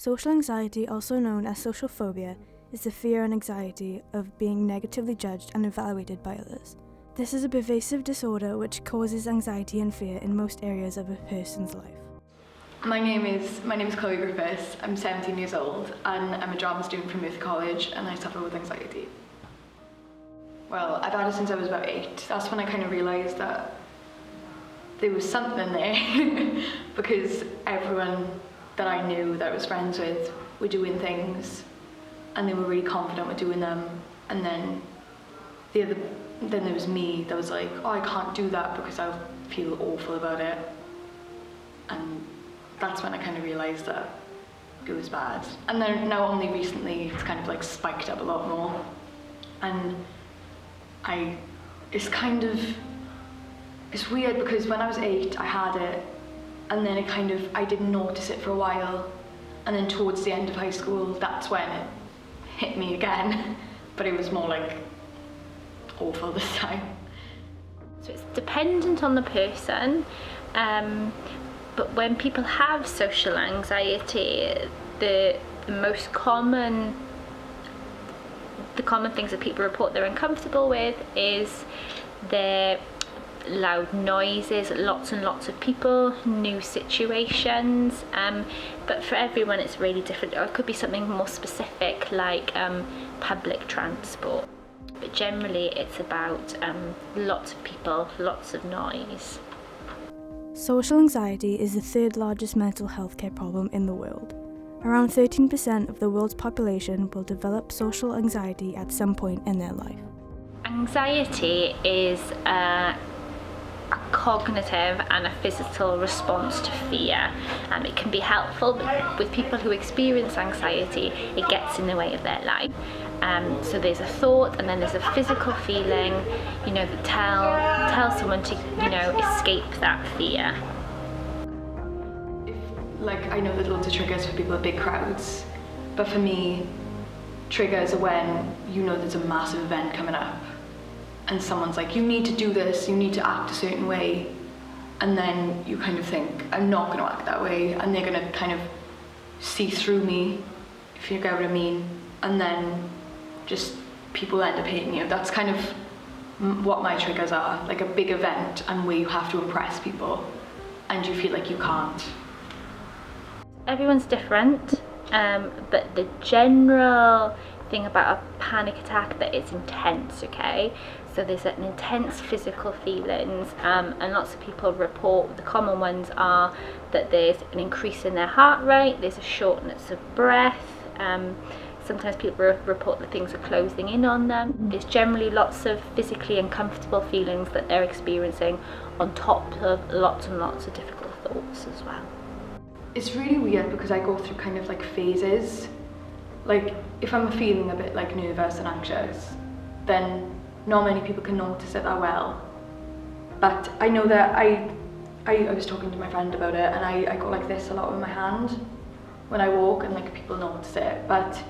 Social anxiety, also known as social phobia, is the fear and anxiety of being negatively judged and evaluated by others. This is a pervasive disorder which causes anxiety and fear in most areas of a person's life. My name is Chloe Griffiths. I'm 17 years old and I'm a drama student from Youth College and I suffer with anxiety. Well, I've had it since I was about 8. That's when I kind of realised that there was something there because everyone that I knew, that I was friends with, were doing things and they were really confident with doing them, and then there was me that was like, oh, I can't do that because I'll feel awful about it. And that's when I kind of realised that it was bad. And then now only recently it's kind of like spiked up a lot more. And it's weird because when I was 8 I had it, and then I didn't notice it for a while, and then towards the end of high school that's when it hit me again, but it was more like awful this time. So it's dependent on the person, but when people have social anxiety, the common things that people report they're uncomfortable with is their loud noises, lots and lots of people, new situations, but for everyone it's really different. Or it could be something more specific like public transport, but generally it's about lots of people, lots of noise. Social anxiety is the third largest mental health care problem in the world. Around 13% of the world's population will develop social anxiety at some point in their life. Anxiety is a cognitive and a physical response to fear. It can be helpful, but with people who experience anxiety, it gets in the way of their life. So there's a thought and then there's a physical feeling, that tell someone to, escape that fear. I know there's loads of triggers for people at big crowds, but for me, triggers are when there's a massive event coming up and someone's like, you need to do this, you need to act a certain way, and then you kind of think, I'm not going to act that way, and they're going to kind of see through me, if you get what I mean, and then just people end up hating you. That's kind of what my triggers are, like a big event and where you have to impress people and you feel like you can't. Everyone's different, but the general thing about a panic attack, that it's intense, okay? So there's an intense physical feelings, and lots of people report, the common ones are that there's an increase in their heart rate, there's a shortness of breath, sometimes people report that things are closing in on them. There's generally lots of physically uncomfortable feelings that they're experiencing on top of lots and lots of difficult thoughts as well. It's really weird because I go through kind of like phases. Like if I'm feeling a bit like nervous and anxious, then not many people can notice it that well. But I know that I was talking to my friend about it, and I go like this a lot with my hand when I walk, and like people notice it. But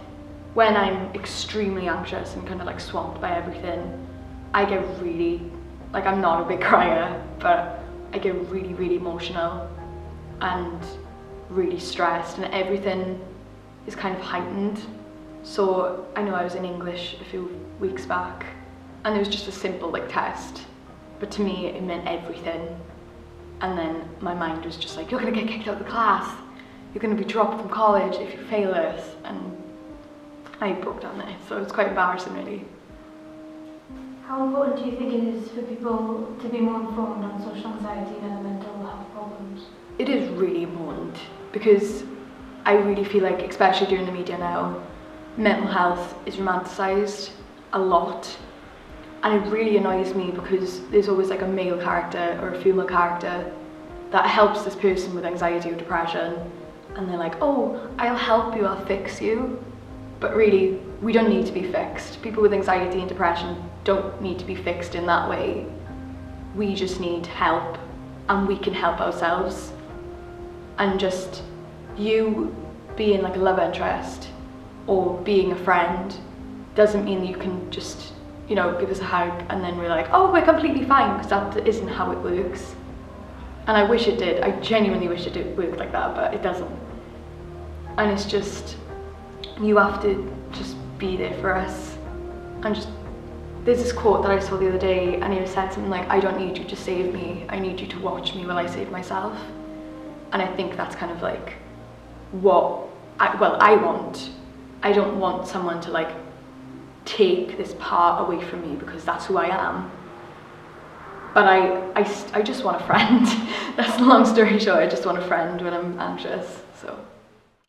when I'm extremely anxious and kind of like swamped by everything, I get really, I'm not a big crier, but I get really, really emotional and really stressed, and everything is kind of heightened. So I know I was in English a few weeks back and it was just a simple test, but to me it meant everything. And then my mind was just like, you're gonna get kicked out of the class, you're gonna be dropped from college if you fail this, and I broke down there, so it's quite embarrassing really. How important do you think it is for people to be more informed on social anxiety and other mental health problems? It is really important because I really feel like, especially during the media now, mental health is romanticised a lot, and it really annoys me because there's always a male character or a female character that helps this person with anxiety or depression, and they're like, oh, I'll help you, I'll fix you. But really, we don't need to be fixed. People with anxiety and depression don't need to be fixed in that way. We just need help, and we can help ourselves. And just you being a love interest or being a friend doesn't mean that you can just, give us a hug and then we're like, oh, we're completely fine, because that isn't how it works. And I wish it did. I genuinely wish it did work like that, but it doesn't. and it's just, you have to just be there for us. And just, there's this quote that I saw the other day, and it said something like, I don't need you to save me, I need you to watch me while I save myself. And I think that's kind of like what I want. I don't want someone to like take this part away from me, because that's who I am. But I just want a friend. That's the long story short, I just want a friend when I'm anxious, so.